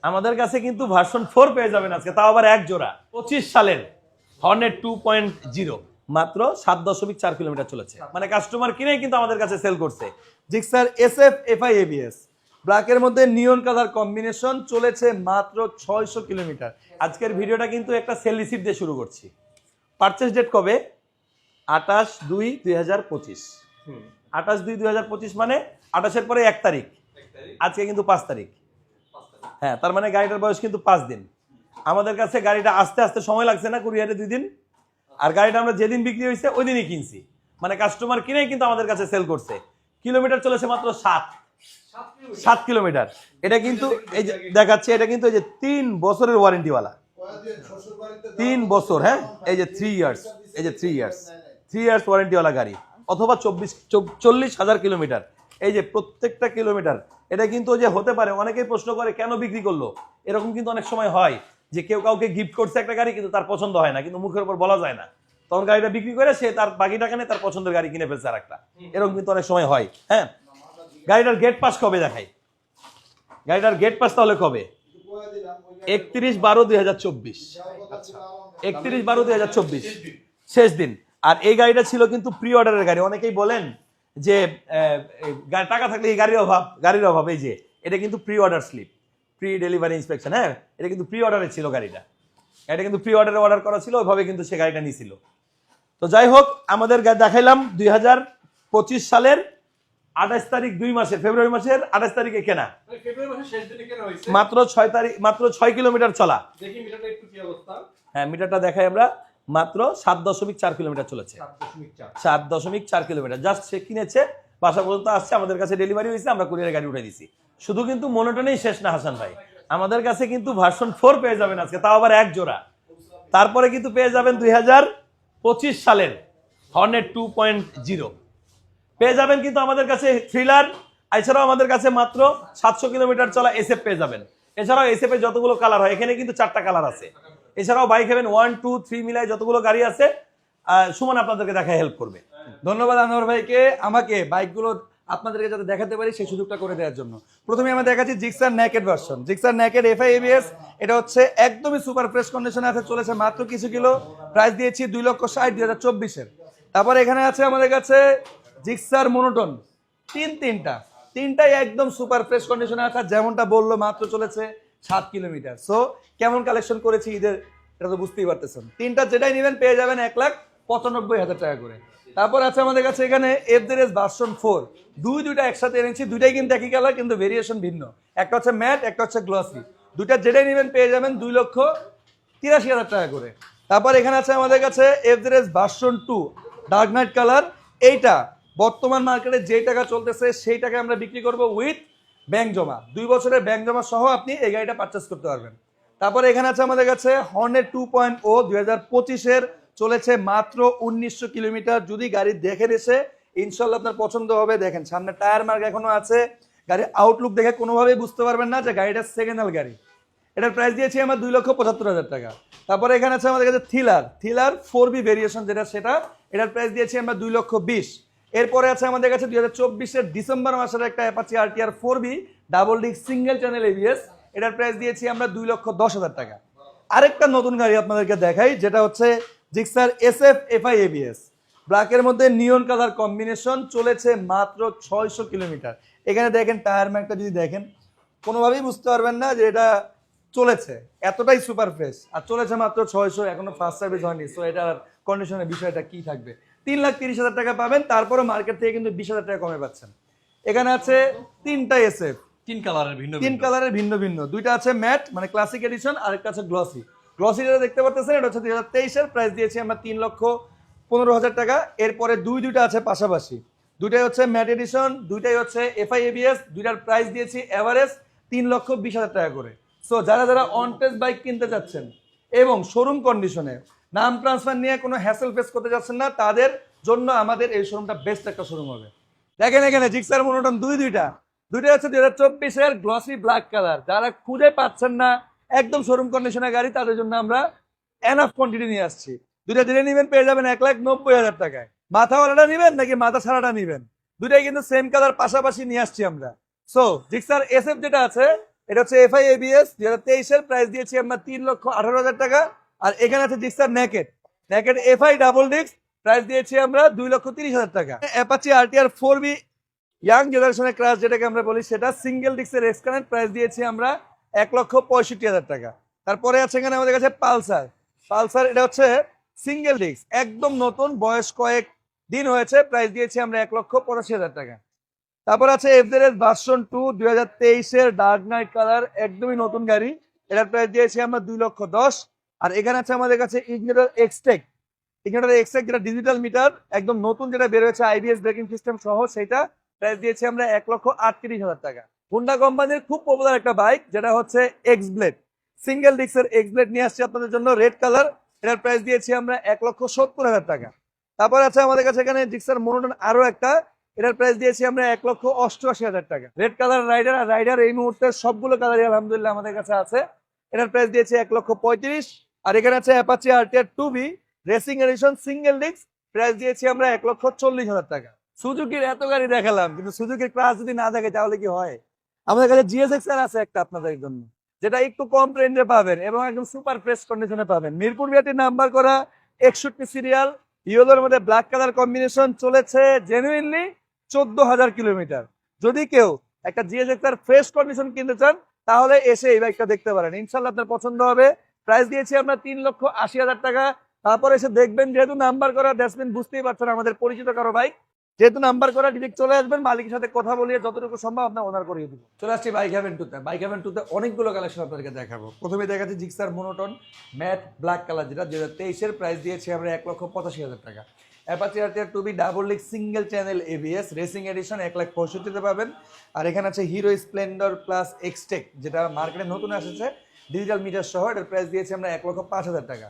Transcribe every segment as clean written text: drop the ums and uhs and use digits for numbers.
আমাদের কাছে কিন্তু ভার্সন 4 পেয়ে যাবেন আজকে, তাও আবার এক জোড়া 25 সালের হর্নেট 2.0 মাত্র 7.4 কিলোমিটার চলেছে। মানে কাস্টমার কিনেই কিন্তু আমাদের কাছে সেল করছে। জিক্সার SF FI ABS ব্ল্যাকের মধ্যে নিয়ন কালার কম্বিনেশন, চলেছে মাত্র 600 কিলোমিটার। আজকের ভিডিওটা কিন্তু একটা সেল রিসিপ্ট দিয়ে শুরু করছি। পারচেজ ডেট কবে? 28/2/2025। 28/2/2025 মানে 28-এর পরে 1 তারিখ, আজকে কিন্তু 5 তারিখ। হ্যাঁ, তার মানে গাড়িটার বয়স কিন্তু 5 দিন। আমাদের কাছে গাড়িটা আসতে আসতে সময় লাগছে না, কুরিয়ারে 2 দিন। আর গাড়িটা আমরা যেদিন বিক্রি হয়েছে ওই দিনই কিনছি। মানে কাস্টমার কিনেই কিন্তু আমাদের কাছে সেল করছে। কিলোমিটার চলেছে মাত্র 7 কিলোমিটার। এটা কিন্তু এই যে দেখাচ্ছে, এটা কিন্তু এই যে 3 বছরের ওয়ারেন্টিওয়ালা, 3 বছর। হ্যাঁ, এই যে 3 ইয়ার্স, এই যে 3 ইয়ার্স ওয়ারেন্টিওয়ালা গাড়ি, অথবা 40,000 কিলোমিটার। এই যে প্রত্যেকটা কিলোমিটার, এটা কিন্তু যে হতে পারে অনেকেই প্রশ্ন করে কেন বিক্রি করলো। এরকম কিন্তু অনেক সময় হয় যে কেউ কাউকে গিফট করছে একটা গাড়ি, কিন্তু তার পছন্দ হয় না, কিন্তু মুখের উপর বলা যায় না। তখন গাড়িটা বিক্রি করে সে তার বাকি টাকা নিয়ে তার পছন্দের গাড়ি কিনে ফেলছে আর একটা। এরকম কিন্তু অনেক সময় হয়। হ্যাঁ, গাড়িটার গেট পাস কবে দেখাই? গাড়িটার গেট পাস তাহলে কবে? 31/12/2024। 31/12/2024 শেষ দিন। আর এই গাড়িটা ছিল কিন্তু প্রি অর্ডারের গাড়ি। অনেকেই বলেন যে টাকা থাকলে এই গাড়ির অভাব। এই যে এটা কিন্তু pre order slip, pre delivery inspection. হ্যাঁ, এটা কিন্তু প্রি অর্ডারে ছিল গাড়িটা। এটা কিন্তু প্রি অর্ডারে অর্ডার করা ছিল, ওইভাবে কিন্তু সে গাড়িটা নিয়েছিল। তো যাই হোক, আমাদের দেখাইলাম 2025 সালের 28 তারিখ, 2 মাসের ফেব্রুয়ারি মাসের 28 তারিখে কেনা, মাত্র 6 কিলোমিটার চলা। হ্যাঁ, মিটারটা দেখাই আমরা। মাত্র 7.4 কিলোমিটার চলেছে। 7.4 কিলোমিটার জাস্ট সে কিনেছে, বাসা পর্যন্ত আসছে, আমাদের কাছে ডেলিভারি হয়েছে, আমরা কুরিয়ারে গাড়ি উঠে দিছি। শুধু কিন্তু মনোটনেই শেষ না হাসান ভাই, আমাদের কাছে কিন্তু ভার্সন 4 পেয়ে যাবেন আজকে, তাও আবার এক জোড়া। তারপরে কিন্তু পেয়ে যাবেন 2025 সালের হর্নেট 2.0 পেয়ে যাবেন কিন্তু আমাদের কাছে থ্রিলার। এছাড়াও আমাদের কাছে মাত্র 700 কিলোমিটার চলা SF পেয়ে যাবেন। এছাড়াও SF এর যতগুলো কালার হয়, এখানে কিন্তু 4টা কালার আছে। এছাড়াও বাইক হেভেন 1, 2, 3 মিলায় যতগুলো গাড়ি আছে, সুমন আপনাদেরকে দেখায় হেল্প করবে। ধন্যবাদ আনোয়ার ভাইকে, আমাকে বাইকগুলো আপনাদেরকে যাতে দেখাতে পারি সেই সুযোগটা করে দেওয়ার জন্য। প্রথমে আমরা দেখাচ্ছি Gixxer naked version, Gixxer naked FI ABS। এটা হচ্ছে একদমই সুপার ফ্রেশ কন্ডিশনে আছে, চলেছে মাত্র কিছু কিলো। প্রাইস দিয়েছি 2,60,000 2024-এর। তারপর এখানে আছে আমাদের কাছে জিক্সার মনোটন, তিনটাই একদম সুপার ফ্রেশ কন্ডিশনে আছে। যেমনটা বললো, মাত্র চলেছে 7 কিলোমিটার। সো কেমন কালেকশন করেছি ঈদের, এটা তো বুঝতেই পারতেছেন। তিনটা যেটাই নেবেন পেয়ে যাবেন 1,95,000 টাকা করে। তারপর আছে আমাদের কাছে এখানে FZS ভার্সন 4, দুইটা একসাথে এনেছি। দুইটাই কিন্তু একই কালার, কিন্তু ভেরিয়েশন ভিন্ন। একটা হচ্ছে ম্যাট, একটা হচ্ছে গ্লসি। দুইটা যেটাই নেবেন পেয়ে যাবেন 2,83,000 টাকা করে। তারপর এখানে আছে আমাদের কাছে FZS version 2 dark night colour. এইটা বর্তমান মার্কেটে যেই টাকা চলতেছে সেই টাকা আমরা বিক্রি করব উইথ ব্যাংক জমা। 2 বছরের ব্যাংক জমা সহ আপনি এই গাড়িটা পারচেস করতে পারবেন। তারপরে এখানে আছে আমাদের কাছে হর্নেট 2.0 2025-এর, চলেছে মাত্র 1900 কিলোমিটার। যদি গাড়ি দেখে এসে ইনশাল্লাহ আপনার পছন্দ হবে। দেখেন সামনে টায়ার মার্ক এখনো আছে, গাড়ির আউটলুক দেখে কোনোভাবেই বুঝতে পারবেন না যে গাড়িটা সেকেন্ড হ্যান্ড গাড়ি। এটার প্রাইস দিয়েছি আমরা 2,75,000 টাকা। তারপরে এখানে আছে আমাদের কাছে থ্রিলার 4B ভেরিয়েশন, সেটা এটার প্রাইস দিয়েছি আমরা 2,20,000। এরপরে আছে আমাদের কাছে 2024-এর ডিসেম্বর মাসের একটা Apache RTR 4B double disc single channel ABS। এটার প্রাইস দিয়েছি আমরা 2,10,000 টাকা। আরেকটা নতুন গাড়ি আপনাদেরকে দেখাই, যেটা হচ্ছে জিক্সার SF FI ABS ব্ল্যাকের মধ্যে নিয়ন কালার কম্বিনেশন, চলেছে মাত্র 600 কিলোমিটার। এখানে দেখেন টায়ার ম্যাকটা যদি দেখেন, কোনোভাবেই বুঝতে পারবেন না যে এটা চলেছে, এতটাই সুপার ফ্রেশ। আর চলেছে মাত্র 600, এখনো ফার্স্ট সার্ভিস হয়নি। সো এটার কন্ডিশনের বিষয়টা কি থাকবে? 3,30,000 টাকা পাবেন, তারপরে মার্কেট থেকে কিন্তু 20,000 টাকা কমে পাচ্ছেন। এখানে আছে 3টা SF, 3 কালারের ভিন্ন ভিন্ন। দুইটা আছে ম্যাট মানে ক্লাসিক এডিশন, আর একটা আছে গ্লসি। গ্লসি যেটা দেখতে পাচ্ছেন এটা হচ্ছে 2023-এর, প্রাইস দিয়েছি আমরা 3,15,000 টাকা। এরপরে দুইটা আছে পাশাপাশি, দুইটাই হচ্ছে ম্যাট এডিশন, দুইটাই হচ্ছে FI ABS। দুইটার প্রাইস দিয়েছি এভারেজ 3,20,000 টাকা করে। সো যারা অন টেস্ট বাইক কিনতে চাচ্ছেন এবং শোরুম কন্ডিশনে, নাম ট্রান্সফার নিয়ে কোনো হ্যাসেল ফেস করতে যাচ্ছেন না, তাদের জন্য আমাদের এই শোরুমটা বেস্ট একটা শোরুম হবে। দেখেন এখানে জিক্সার মনোটন দুইটা হচ্ছে 2024-এর গ্লসি ব্ল্যাক কালার। যারা খুঁজে পাচ্ছেন না একদম শোরুম কন্ডিশনের গাড়ি, তাদের জন্য আমরা এনাফ কোয়ান্টিটি নিয়ে আসছি। দুইটা যেটা নেবেন পেয়ে যাবেন 1,90,000 টাকায়। মাথাওয়ালাটা নেবেন নাকি মাথা ছাড়াটা নেবেন, দুইটাই কিন্তু সেম কালার পাশাপাশি নিয়ে আসছি আমরা। সো জিক্সার SF যেটা আছে এটা হচ্ছে এফআই এবিএস 2023 এর প্রাইস দিয়েছি আমরা 3,18,000 টাকা। আর এখানে আছে Gixxer naked FI double disc, price দিয়েছি আমরা 2,30,000 টাকা। অ্যাপাচি আরটিআর 4বি ইয়াং জেনারেশনের ক্রাশ যেটাকে আমরা বলি, সেটা সিঙ্গেল ডিস্কের এক্স কানেক্ট, প্রাইস দিয়েছি আমরা 1,65,000 টাকা। তারপরে আছে এখানে আমাদের কাছে পালসার এটা হচ্ছে সিঙ্গেল ডিস্ক, একদম নতুন, বয়স কয়েক দিন হয়েছে, প্রাইস দিয়েছি আমরা 1,85,000 টাকা। তারপর আছে এফজেডএস ভার্সন 2 2023 এর ডার্ক নাইট কালার, একদমই নতুন গাড়ি, এটার প্রাইস দিয়েছি আমরা 2,10,000। আর এখানে আছে আমাদের কাছে ইগনিটর এক্সটেক যেটা ডিজিটাল মিটার, একদম নতুন, যেটা বের হয়েছে আইবিএস ব্রেকিং সিস্টেম সহ, সেটা প্রাইস দিয়েছি আমরা 1,38,000 টাকা। হোন্ডা কোম্পানির খুব পপুলার একটা বাইক যেটা হচ্ছে এক্স ব্লেড, সিঙ্গেল ডিস্কের এক্স ব্লেড নিয়ে আসছি আপনাদের জন্য, রেড কালার, এটার প্রাইস দিয়েছি আমরা 1,70,000 টাকা। তারপর আছে আমাদের কাছে এখানে জিক্সার মোনোটন আরো একটা, এটার প্রাইস দিয়েছি আমরা 1,88,000 টাকা। রেড কালার রাইডার, আর রাইডার এই মুহূর্তে সবগুলো কালারই আলহামদুলিল্লাহ আমাদের কাছে আছে, এটার প্রাইস দিয়েছি 1,35,000। আর এখানে আছে অ্যাপাচি আরটিআর 2বি racing edition single disc, price দিয়েছি আমরা 1,40,000 টাকা। সুজুকির এত গাড়ি দেখালাম, কিন্তু সুজুকির ক্লাস যদি না দেখে তাহলে কি হয়? আমাদের কাছে জিএসএক্সআর আছে একটা আপনাদের জন্য, যেটা একটু কম রেঞ্জে পাবেন এবং একদম সুপার ফ্রেশ কন্ডিশনে পাবেন। মিরপুর বিআরটির নাম্বার করা, 61 সিরিয়াল, ইয়েলোর মধ্যে ব্ল্যাক কালার কম্বিনেশন, চলেছে জেনুইনলি 14,000 কিলোমিটার। যদি কেউ একটা জিএসএক্সআর ফ্রেশ কন্ডিশন কিনতে চান তাহলে এসে এই বাইকটা দেখতে পারেন, ইনশাল্লাহ আপনার পছন্দ হবে। প্রাইস দিয়েছি আমরা 3,80,000 টাকা। তারপর এসে দেখবেন, যেহেতু নাম্বার করা, ড্যাশমেন্ট বুঝতেই পারছেন আমাদের পরিচিত কারো বাইক, যেহেতু নাম্বার করা, ডিরেক্ট চলে আসবেন, মালিকের সাথে কথা বলিয়ে যতটুকু সম্ভব আপনার ওনার করিয়ে দিব। চলে আসছি বাইক হ্যাভেন টুতে অনেকগুলো কালেকশন আপনাদেরকে দেখাবো। প্রথমে দেখাচ্ছি Gixxer monotone matte black colour, যেটা 2023 এর প্রাইস দিয়েছি আমরা 1,85,000 টাকা। অ্যাপাচি আরটিআর 2বি double disc single channel ABS racing edition 1,65,000 পাবেন। আর এখানে আছে হিরো স্প্লেন্ডার প্লাস এক্সটেক, যেটা মার্কেটে নতুন এসেছে ডিজিটাল মিটার সহ, এটার প্রাইস দিয়েছি আমরা 1,05,000 টাকা।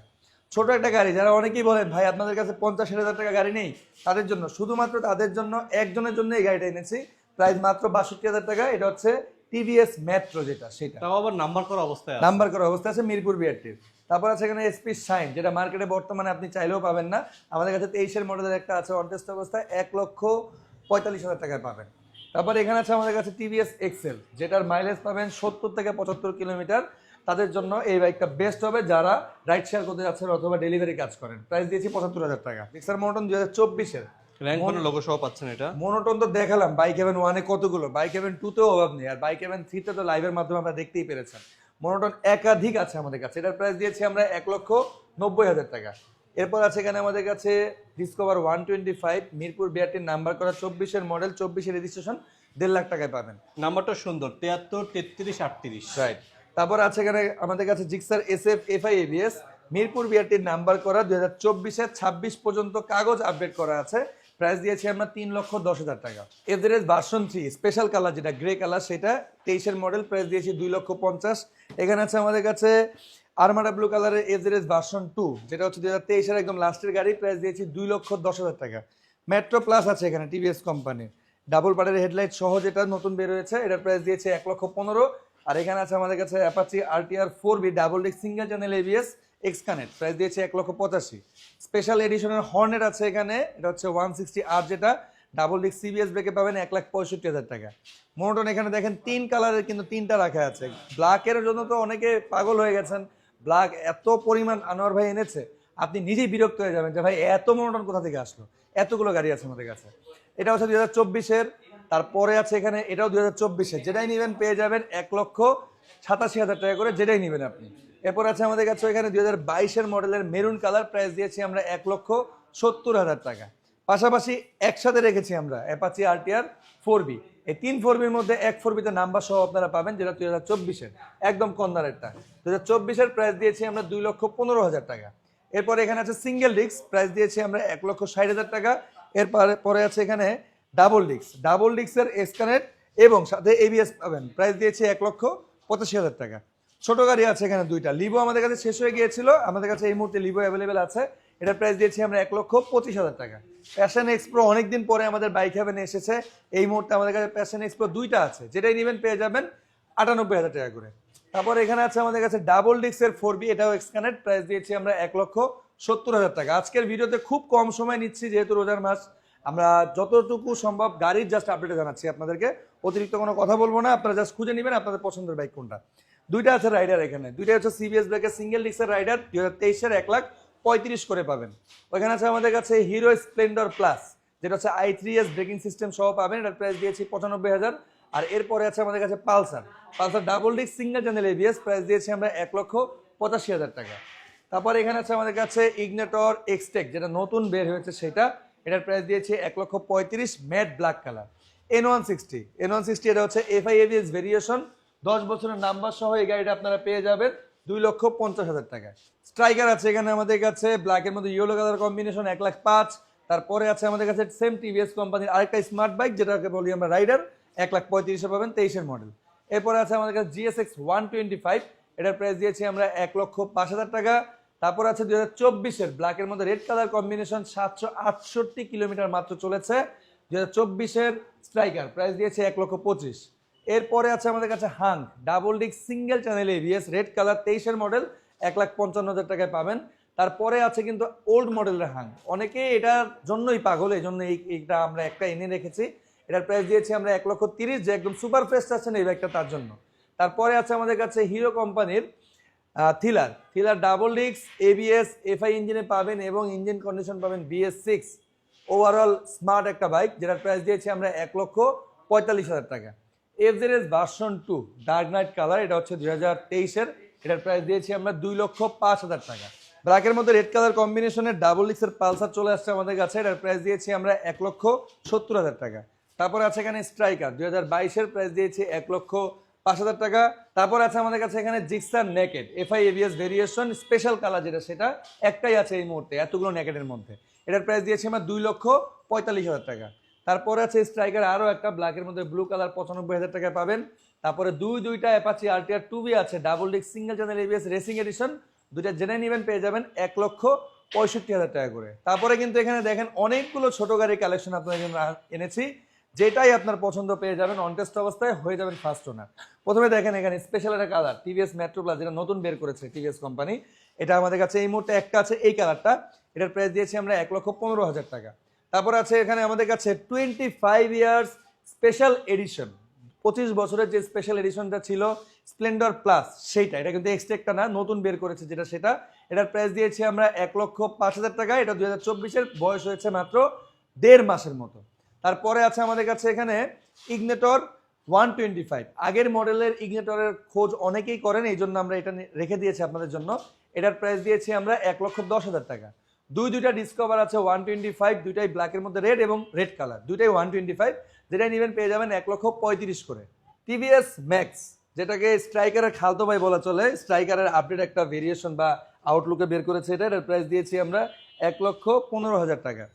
ছোট একটা গাড়ি, যারা অনেকেই বলেন ভাই আপনাদের কাছে 50,000 টাকা গাড়ি নেই, তাদের জন্য, শুধুমাত্র তাদের জন্য, একজনের জন্য এই গাড়িটা এনেছি, প্রাইস মাত্র 62,000 টাকা। এটা হচ্ছে টিভিএস মেট্রো, যেটা সেটা তাও আবার নাম্বার করা অবস্থায় আছে মিরপুর বিআরটির। তারপর আছে এখানে এসপি শাইন, যেটা মার্কেটে বর্তমানে আপনি চাইলেও পাবেন না, আমাদের কাছে 23 এর মডেলের একটা আছে অনটেস্ট অবস্থায়, 1,45,000 টাকায় পাবেন। তারপর এখানে আছে আমাদের কাছে টিভিএস এক্সেল, যেটার মাইলেজ পাবেন 70 থেকে 75 কিলোমিটার। তাদের জন্য এই বাইকটা বেস্ট হবে যারা রাইড শেয়ার করতে যাচ্ছেন অথবা ডেলিভারি কাজ করেন। প্রাইস দিয়েছি 75,000 টাকা। জিক্সার মোনোটন 2024 এর র্যাঙ্ক কোনো লোগো সহ পাচ্ছেন এটা। মোনোটন তো দেখালাম, বাইক হেভেন 1 এ কতগুলো, বাইক হেভেন 2 তেও অভাব নেই, আর বাইক হেভেন 3 তে তো লাইভের মাধ্যমে আমরা দেখতেই পেরেছেন। মোনোটন একাধিক আছে আমাদের কাছে, এটার প্রাইস দিয়েছি আমরা 1,90,000 টাকা। এরপর আছে এখানে আমাদের কাছে ডিসকভার 125 মিরপুর বিআরটির নাম্বার করা, 24 এর মডেল, 24 এর রেজিস্ট্রেশন, 1.5 লাখ টাকায় পাবেন। নাম্বারটা সুন্দর, 73 33 38। রাইট। তারপর আছে এখানে আমাদের কাছে Gixxer SF FI ABS Mirpur বিআরটির নাম্বার করা, 2024 এর 26 পর্যন্ত কাগজ আপডেট করা আছে, প্রাইস দিয়েছি আমরা 3,10,000 টাকা। এফজেডএস ভার্সন 3 স্পেশাল কালার, যেটা গ্রে কালার, সেটা 23 এর মডেল, প্রাইস দিয়েছি 2,50,000। এখানে আছে আমাদের কাছে আরমাডা ব্লু কালারের এফজেডএস ভার্সন 2, যেটা হচ্ছে 2023 এর একদম লাস্টের গাড়ি, প্রাইস দিয়েছি 2,10,000 টাকা। মেট্রো প্লাস আছে এখানে টিভিএস কোম্পানির, ডাবল পার্টের হেডলাইট সহ, যেটা নতুন বের হয়েছে, এটার প্রাইস দিয়েছে 1,15,000। আর এখানে আছে আমাদের কাছে অ্যাপাচি আরটিআর 4বি double disc single channel ABS X connect, price দিয়েছে 1,85,000। স্পেশাল এডিশনের হর্নেট আছে এখানে, এটা হচ্ছে 160R, যেটা ডাবল ডিস্ক সিবিএস ব্রেকে পাবেন 1,65,000 টাকা। মোনোটন এখানে দেখেন 3 কালারের কিন্তু 3টা রাখা আছে। ব্ল্যাকের জন্য তো অনেকে পাগল হয়ে গেছেন, ব্ল্যাক এত পরিমাণ আনোয়ার ভাই এনেছে, আপনি নিজেই বিরক্ত হয়ে যাবেন যে ভাই এত মোনোটন কোথা থেকে আসলো, এতগুলো গাড়ি আছে আমাদের কাছে। এটা হচ্ছে 2024 এর। তারপরে আছে এখানে, এটাও 2024 এর, যেটাই নেবেন পেয়ে যাবেন 1,87,000 টাকা করে, যেটাই নেবেন আপনি। এরপর আছে আমাদের কাছে এখানে 2022 এর মডেলের মেরুন কালার, প্রাইস দিয়েছি আমরা 1,70,000 টাকা। পাশাপাশি একসাথে রেখেছি আমরা অ্যাপাচি আরটিআর 4বি, এই 3 4বির মধ্যে 1 4বিতে নাম্বার সহ আপনারা পাবেন, যেটা 2024 এর একদম কর্নারেরটা। 2024 এর প্রাইস দিয়েছি আমরা 2,15,000 টাকা। এরপর এখানে আছে সিঙ্গেল ডিস্ক, প্রাইস দিয়েছি আমরা 1,60,000 টাকা। এরপরে আছে এখানে ডাবল ডিস্কের এসকানেট এবং সাথে এবিএস পাবেন, প্রাইস দিয়েছি 1,85,000 টাকা। ছোট গাড়ি আছে এখানে 2টা, লিভো আমাদের কাছে শেষ হয়ে গিয়েছিল, আমাদের কাছে এই মুহূর্তে লিভো অ্যাভেলেবেল আছে, এটার প্রাইস দিয়েছি আমরা 1,25,000 টাকা। প্যাশন এক্সপ্রো অনেকদিন পরে আমাদের বাইক হ্যাভেনে এসেছে, এই মুহূর্তে আমাদের কাছে প্যাশন এক্সপ্রো 2টা আছে, যেটাই নেবেন পেয়ে যাবেন 98,000 টাকা করে। তারপর এখানে আছে আমাদের কাছে ডাবল ডিস্কের 4বি, এটাও এক্সকানেট, প্রাইস দিয়েছি আমরা 1,70,000 টাকা। আজকের ভিডিওতে খুব কম সময় নিচ্ছি, যেহেতু রোজার মাস, আমরা যতটুকু সম্ভব গাড়ির জাস্ট আপডেটে জানাচ্ছি আপনাদেরকে, অতিরিক্ত কোনো কথা বলবো না, আপনারা জাস্ট খুঁজে নেবেন আপনাদের পছন্দের বাইক কোনটা। দুইটা আছে রাইডার এখানে, দুইটা হচ্ছে সিবিএস ব্রেকের সিঙ্গেল ডিস্কের রাইডার 2023-এর 1,35,000 করে পাবেন। ওইখানে আছে আমাদের কাছে হিরো স্প্লেন্ডর প্লাস, যেটা হচ্ছে i3s ব্রেকিং সিস্টেম সহ পাবেন, এটার প্রাইস দিয়েছি 95,000। আর এরপরে আছে আমাদের কাছে Pulsar double disc single channel ABS, price দিয়েছি আমরা 1,85,000 টাকা। তারপর এখানে আছে আমাদের কাছে ইগনেটর এক্সটেক, যেটা নতুন বের হয়েছে সেটা, এটার প্রাইস দিয়েছি 1,35,000 ম্যাট ব্ল্যাক কালার। N160 এটা হচ্ছে এফআই এবিএস ভেরিয়েশন, 10 বছরের নাম্বার সহ এই গাড়িটা আপনারা পেয়ে যাবেন 2,50,000 টাকায়। স্ট্রাইকার আছে এখানে আমাদের কাছে ব্ল্যাকের মধ্যে ইয়েলো কালার কম্বিনেশন 1,05,000। তারপরে আছে আমাদের কাছে সেম টিভিএস কোম্পানির আরেকটা স্মার্ট বাইক, যেটাকে বলি আমরা রাইডার, 1,35,000 পাবেন, 23-এর মডেল। এরপরে আছে আমাদের কাছে GSX 125, এটার প্রাইস দিয়েছি আমরা 1,05,000 টাকা। তারপর আছে 2024-এর ব্ল্যাকের মধ্যে রেড কালার কম্বিনেশন, 768 কিলোমিটার মাত্র চলেছে, 2024-এর স্ট্রাইকার, প্রাইস দিয়েছে 1,25,000। এরপরে আছে আমাদের কাছে Hunk double disc single channel ABS red colour, 23-এর মডেল, 1,55,000 টাকায় পাবেন। তারপরে আছে কিন্তু ওল্ড মডেলের হাং, অনেকে এটার জন্যই পাগল, এই জন্য এইটা আমরা একটা এনে রেখেছি। এটার প্রাইস দিয়েছি আমরা 1,30,000, যে একদম সুপার ফ্রেশ আছেন এই বাইকটা তার জন্য। তারপরে আছে আমাদের কাছে হিরো কোম্পানির thriller double disc ABS FI ইঞ্জিনে পাবেন এবং ইঞ্জিন কন্ডিশন পাবেন BS6, ওভারঅল স্মার্ট একটা বাইক, যেটার প্রাইস দিয়েছি আমরা 1,45,000 টাকা। FZS version 2 dark night colour, এটা হচ্ছে 2023-এর, এটার প্রাইস দিয়েছি আমরা 2,05,000 টাকা। ব্ল্যাকের মধ্যে রেড কালার কম্বিনেশনের ডাবল ডিস্কের পালসার চলে আসছে আমাদের কাছে, এটার প্রাইস দিয়েছি আমরা 1,70,000 টাকা। তারপরে আছে এখানে স্ট্রাইকার 2022-এর, প্রাইস দিয়েছি 1,05,000 টাকা। তারপর আছে আমাদের কাছে এখানে Gixxer naked FI ABS variation special colour, যেটা সেটা একটাই আছে এই মুহূর্তে এতগুলো নেকেডের মধ্যে, এটার প্রাইস দিয়েছি আমরা 2,45,000 টাকা। তারপরে আছে স্ট্রাইকার আরও একটা ব্ল্যাকের মধ্যে ব্লু কালার, 95,000 টাকায় পাবেন। তারপরে দুইটা অ্যাপাচি আরটিআর 2B আছে double disc single channel ABS racing addition, দুইটা জেনে নেবেন, পেয়ে যাবেন 1,65,000 টাকা করে। তারপরে কিন্তু এখানে দেখেন অনেকগুলো ছোট গাড়ির কালেকশন আপনাদের জন্য এনেছি, যেটাই আপনার পছন্দ পেয়ে যাবেন অন টেস্ট অবস্থায়, হয়ে যাবেন ফার্স্ট ওনার। প্রথমে দেখেন এখানে স্পেশাল একটা কালার টিভিএস মেট্রো প্লাস, যেটা নতুন বের করেছে টিভিএস কোম্পানি, এটা আমাদের কাছে এই মুহূর্তে একটা আছে এই কালারটা, এটার প্রাইস দিয়েছি আমরা 1,15,000 টাকা। তারপর আছে এখানে আমাদের কাছে 25 ইয়ার্স স্পেশাল এডিশন, 25 বছরের যে স্পেশাল এডিশনটা ছিল স্প্লেন্ডর প্লাস, সেইটা, এটা কিন্তু এক্সট্রা না, নতুন বের করেছে যেটা সেটা, এটার প্রাইস দিয়েছি আমরা 1,05,000 টাকা। এটা 2024-এর, বয়স হয়েছে মাত্র 1.5 মাসের মতো। তারপরে আছে আমাদের কাছে এখানে ইগনেটর 125, আগের মডেলের ইগনেটরের খোঁজ অনেকেই করেন, এই জন্য আমরা এটা রেখে দিয়েছি আপনাদের জন্য। এটার প্রাইস দিয়েছি আমরা 1,10,000 টাকা। দুইটা ডিসকভার আছে 125, দুইটাই ব্ল্যাকের মধ্যে রেড এবং রেড কালার, দুইটাই 125, যেটাই নেবেন পেয়ে যাবেন 1,35,000 করে। টিভিএস ম্যাক্স, যেটাকে স্ট্রাইকারের খালতো ভাই বলা চলে, স্ট্রাইকারের আপডেট একটা ভেরিয়েশন বা আউটলুকে বের করেছে, এটার প্রাইস দিয়েছি আমরা 1,15,000 টাকা।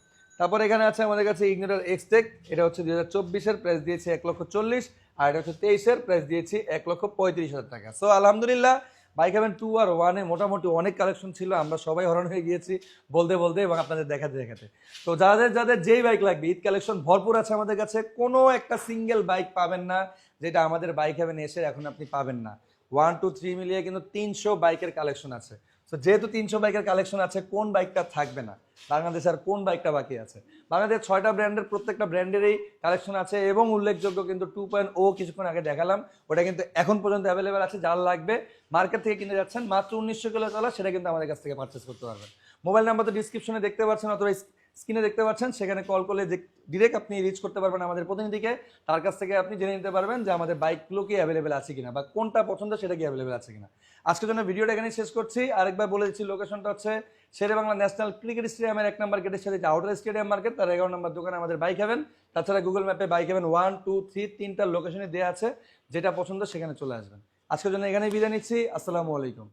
তারপর এখানে আছে আমাদের কাছে ইগনেটর এক্সটেক, এটা হচ্ছে 2024-এর, প্রাইস দিয়েছি 1,40,000, আর এটা হচ্ছে 23-এর, প্রাইস দিয়েছি 1,35,000 টাকা। সো আলহামদুলিল্লাহ বাইক হ্যাভেন 2 আর 1-এ মোটামুটি অনেক কালেকশন ছিল, আমরা সবাই হরণ হয়ে গিয়েছি বলতে বলতে এবং আপনাদের দেখাতে। তো যাদের যেই বাইক লাগবে, ঈদ কালেকশন ভরপুর আছে আমাদের কাছে, কোনো একটা সিঙ্গেল বাইক পাবেন না যেটা আমাদের বাইক হ্যাভেন এসে এখন আপনি পাবেন না। 1, 2, 3 মিলিয়ে কিন্তু 300 বাইকের কালেকশন আছে। তো যেহেতু 300 বাইকের কালেকশন আছে, কোন বাইকটা থাকবে না বাংলাদেশে, আর কোন বাইকটা বাকি আছে? বাংলাদেশ 6টা ব্র্যান্ডের, প্রত্যেকটা ব্র্যান্ডেরই কালেকশন আছে এবং উল্লেখযোগ্য কিন্তু 2.0 কিছুক্ষণ আগে দেখালাম, ওটা কিন্তু এখন পর্যন্ত অ্যাভেলেবেল আছে। যার লাগবে মার্কেট থেকে কিনে যাচ্ছেন, মাত্র 1900 কিলো চলা, সেটা কিন্তু আমাদের কাছ থেকে পারচেস করতে পারবেন। মোবাইল নাম্বার তো ডিসক্রিপশনে দেখতে পাচ্ছেন অথবা স্ক্রিনে দেখতে পাচ্ছেন, সেখানে কল করলে ডিরেক্ট আপনি রিচ করতে পারবেন আমাদের প্রতিনিধিকে, তার কাছ থেকে আপনি জেনে নিতে পারবেন যে আমাদের বাইকগুলো কি অ্যাভেলেবেল আছে কিনা বা কোনটা পছন্দ সেটা কি অ্যাভেলেবেল আছে কিনা। আজকের জন্য ভিডিওটা এখানেই শেষ করছি। আরেকবার বলে দিচ্ছি, লোকেশনটা হচ্ছে শেরেবাংলা ন্যাশনাল ক্রিকেট স্টেডিয়ামের 1 নম্বর গেটের সাথে আউটার স্টেডিয়াম মার্কেট, তার 11 নম্বর দোকানে আমাদের বাইক হ্যাভেন। তাছাড়া গুগল ম্যাপে বাইক হ্যাভেন 1, 2, 3 তিনটা লোকেশনে দেওয়া আছে, যেটা পছন্দ সেখানে চলে আসবেন। আজকের জন্য এখানেই বিদায় নিচ্ছি, আসসালামু আলাইকুম।